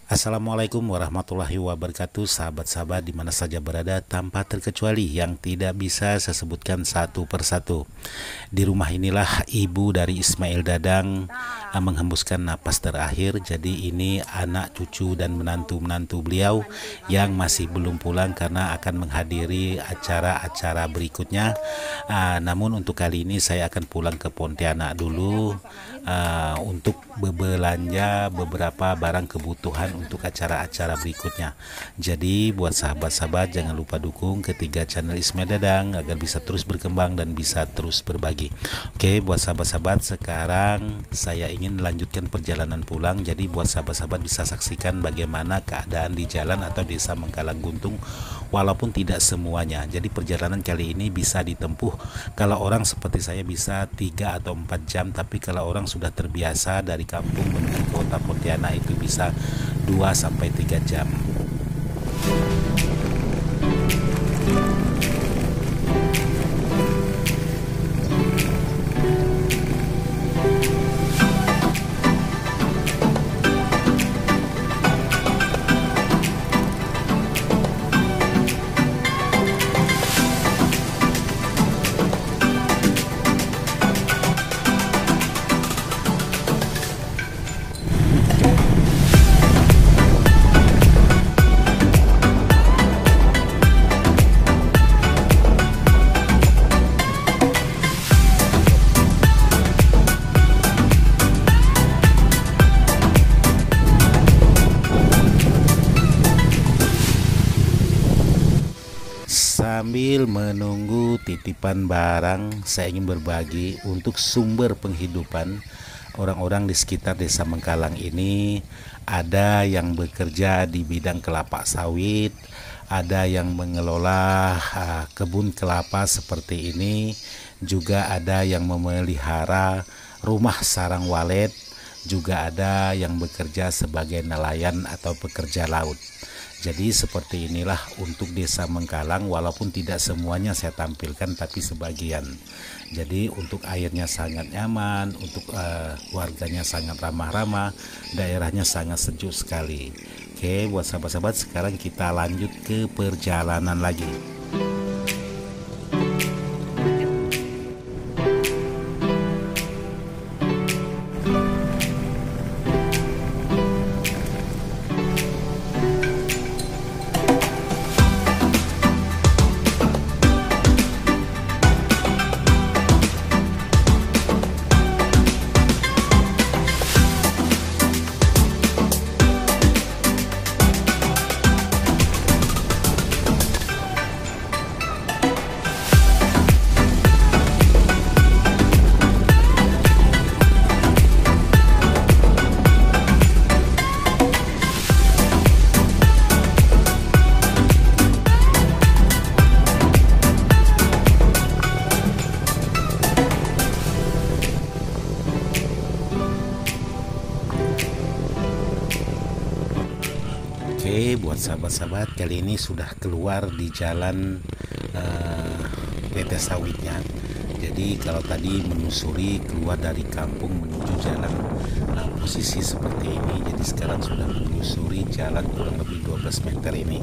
Assalamualaikum warahmatullahi wabarakatuh, sahabat-sahabat di mana saja berada tanpa terkecuali yang tidak bisa saya sebutkan satu persatu. Di rumah inilah ibu dari Ismail Dadang menghembuskan napas terakhir. Jadi ini anak, cucu dan menantu-menantu beliau yang masih belum pulang karena akan menghadiri acara-acara berikutnya. Namun untuk kali ini saya akan pulang ke Pontianak dulu untuk berbelanja beberapa barang kebutuhan untuk acara-acara berikutnya. Jadi buat sahabat-sahabat jangan lupa dukung ketiga channel Ismail Dadang agar bisa terus berkembang dan bisa terus berbagi. Oke, buat sahabat-sahabat, sekarang saya ingin melanjutkan perjalanan pulang. Jadi buat sahabat-sahabat bisa saksikan bagaimana keadaan di jalan atau desa Mengkalang Guntung walaupun tidak semuanya. Jadi perjalanan kali ini bisa ditempuh kalau orang seperti saya bisa 3 atau 4 jam, tapi kalau orang sudah terbiasa dari kampung menuju kota Pontianak itu bisa 2 sampai 3 jam. Sambil menunggu titipan barang, saya ingin berbagi untuk sumber penghidupan orang-orang di sekitar desa Mengkalang ini. Ada yang bekerja di bidang kelapa sawit, ada yang mengelola kebun kelapa seperti ini, juga ada yang memelihara rumah sarang walet, juga ada yang bekerja sebagai nelayan atau pekerja laut. Jadi seperti inilah untuk desa Mengkalang, walaupun tidak semuanya saya tampilkan tapi sebagian. Jadi untuk airnya sangat nyaman, untuk warganya sangat ramah-ramah, daerahnya sangat sejuk sekali. Oke, buat sahabat-sahabat, sekarang kita lanjut ke perjalanan lagi. Oke, buat sahabat-sahabat, kali ini sudah keluar di jalan PT Sawitnya. Jadi kalau tadi menyusuri keluar dari kampung menuju jalan posisi seperti ini, jadi sekarang sudah menyusuri jalan kurang lebih 12 meter ini.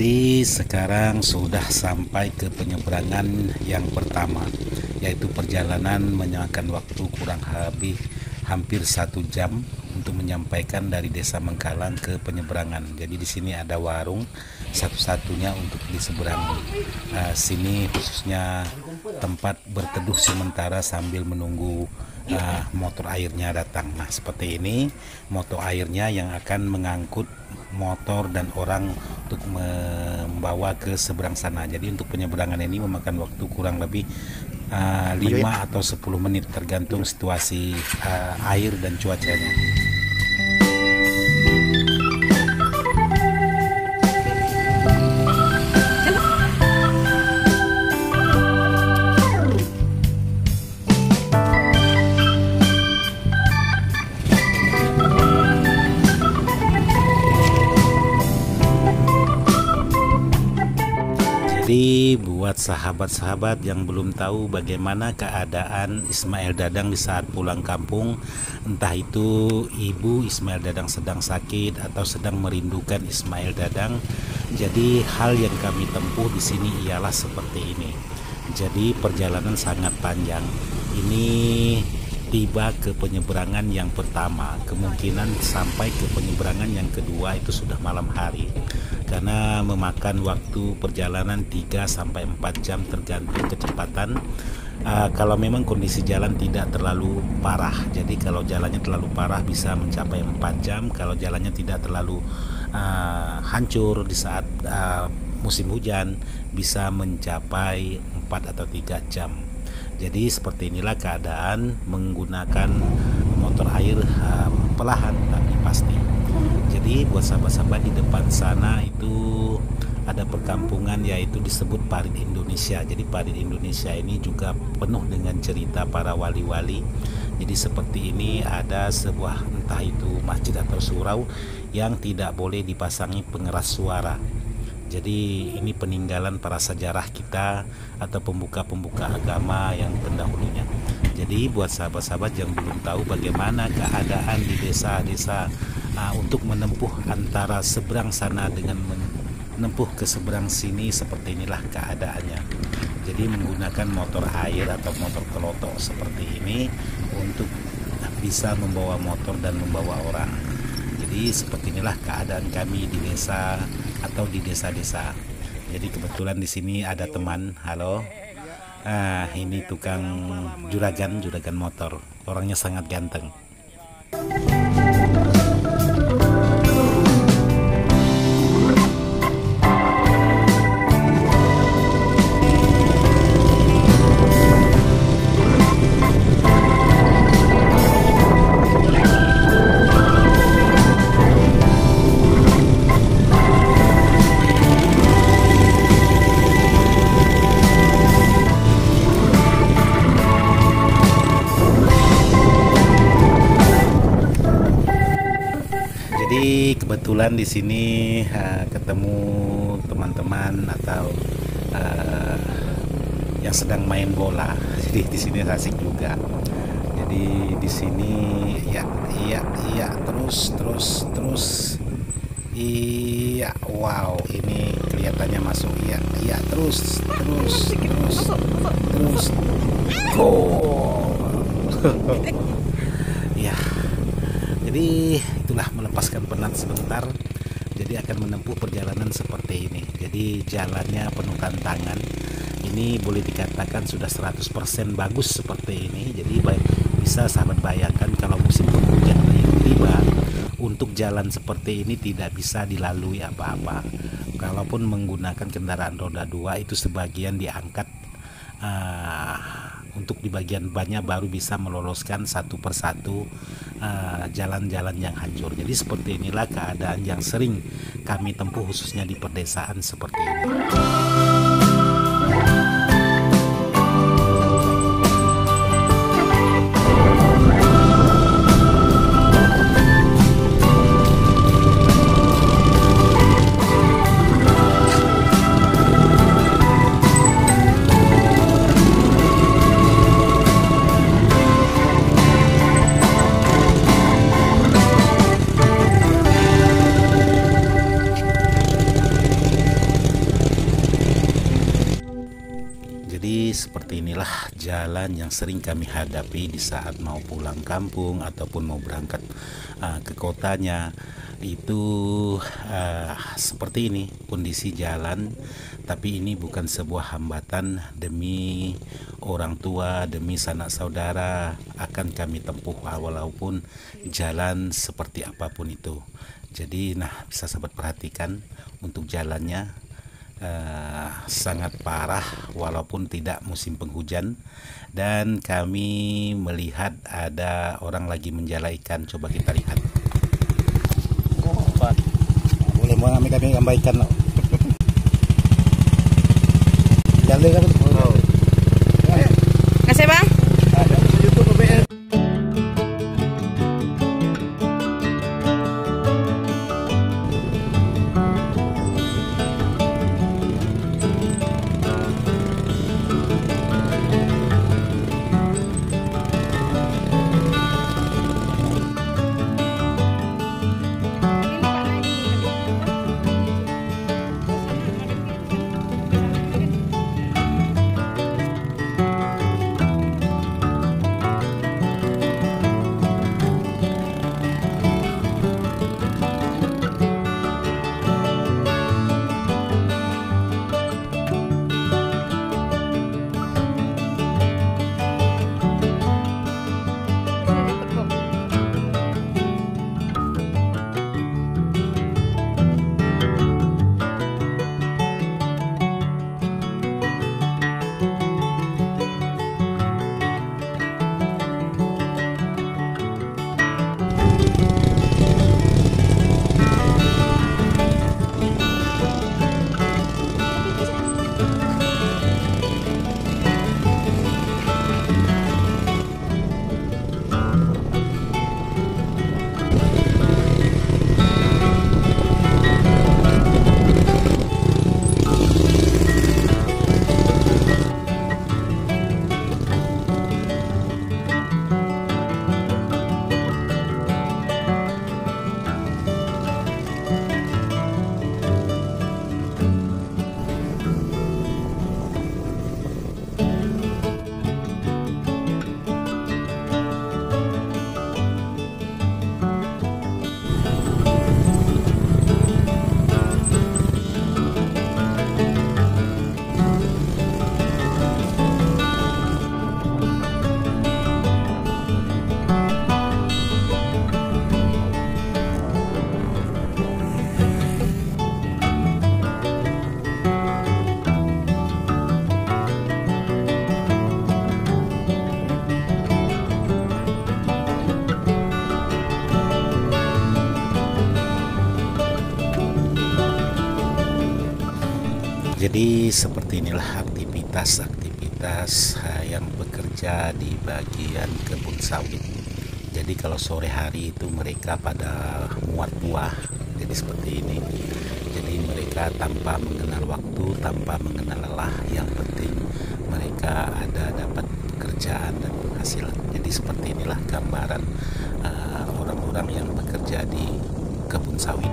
Jadi sekarang sudah sampai ke penyeberangan yang pertama, yaitu perjalanan memakan waktu kurang lebih hampir 1 jam untuk menyampaikan dari Desa Mengkalang ke penyeberangan. Jadi di sini ada warung satu-satunya untuk di seberang sini, khususnya tempat berteduh sementara sambil menunggu motor airnya datang. Nah, seperti ini motor airnya yang akan mengangkut motor dan orang untuk membawa ke seberang sana. Jadi untuk penyeberangan ini memakan waktu kurang lebih 5 atau 10 menit tergantung situasi air dan cuacanya. Jadi buat sahabat-sahabat yang belum tahu bagaimana keadaan Ismail Dadang di saat pulang kampung, entah itu ibu Ismail Dadang sedang sakit atau sedang merindukan Ismail Dadang, jadi hal yang kami tempuh di sini ialah seperti ini. Jadi perjalanan sangat panjang. Ini tiba ke penyeberangan yang pertama, kemungkinan sampai ke penyeberangan yang kedua itu sudah malam hari, karena memakan waktu perjalanan 3-4 jam tergantung kecepatan. Kalau memang kondisi jalan tidak terlalu parah, jadi kalau jalannya terlalu parah bisa mencapai 4 jam. Kalau jalannya tidak terlalu hancur di saat musim hujan bisa mencapai 4 atau 3 jam. Jadi seperti inilah keadaan menggunakan motor air perlahan tapi pasti. Jadi buat sahabat-sahabat, di depan sana itu ada perkampungan yaitu disebut Parit Indonesia. Jadi Parit Indonesia ini juga penuh dengan cerita para wali-wali. Jadi seperti ini ada sebuah entah itu masjid atau surau yang tidak boleh dipasangi pengeras suara. Jadi ini peninggalan para sejarah kita atau pembuka-pembuka agama yang pendahulunya. Jadi buat sahabat-sahabat yang belum tahu bagaimana keadaan di desa-desa untuk menempuh antara seberang sana dengan menempuh ke seberang sini, seperti inilah keadaannya. Jadi menggunakan motor air atau motor kelotok seperti ini untuk bisa membawa motor dan membawa orang. Jadi seperti inilah keadaan kami di desa atau di desa-desa. Jadi kebetulan di sini ada teman. Halo. Ini tukang juragan motor. Orangnya sangat ganteng. Jadi kebetulan di sini ketemu teman-teman atau yang sedang main bola. Jadi di sini asik juga. Jadi di sini iya terus. Iya, wow, ini kelihatannya masuk. Iya terus. Gol. Ya. Jadi itulah melepaskan penat sebentar. Jadi akan menempuh perjalanan seperti ini. Jadi jalannya penuh tantangan. Ini boleh dikatakan sudah 100% bagus seperti ini. Jadi bisa sahabat bayangkan kalau musim penghujan tiba, untuk jalan seperti ini tidak bisa dilalui apa-apa. Kalaupun menggunakan kendaraan roda 2 itu sebagian diangkat untuk di bagian bannya baru bisa meloloskan satu persatu jalan-jalan yang hancur. Jadi seperti inilah keadaan yang sering kami tempuh khususnya di perdesaan seperti ini. Jadi seperti inilah jalan yang sering kami hadapi di saat mau pulang kampung ataupun mau berangkat ke kotanya. Itu seperti ini kondisi jalan, tapi ini bukan sebuah hambatan. Demi orang tua, demi sanak saudara akan kami tempuh walaupun jalan seperti apapun itu. Jadi bisa sahabat perhatikan untuk jalannya sangat parah walaupun tidak musim penghujan, dan kami melihat ada orang lagi menjala ikan. Coba kita lihat. Boleh mau kami gambarkan loh. Jalan kan? Kasih bang. Jadi seperti inilah aktivitas yang bekerja di bagian kebun sawit. Jadi kalau sore hari itu mereka pada muat buah. Jadi seperti ini. Jadi mereka tanpa mengenal waktu, tanpa mengenal lelah. Yang penting mereka ada dapat pekerjaan dan penghasilan. Jadi seperti inilah gambaran orang-orang yang bekerja di kebun sawit.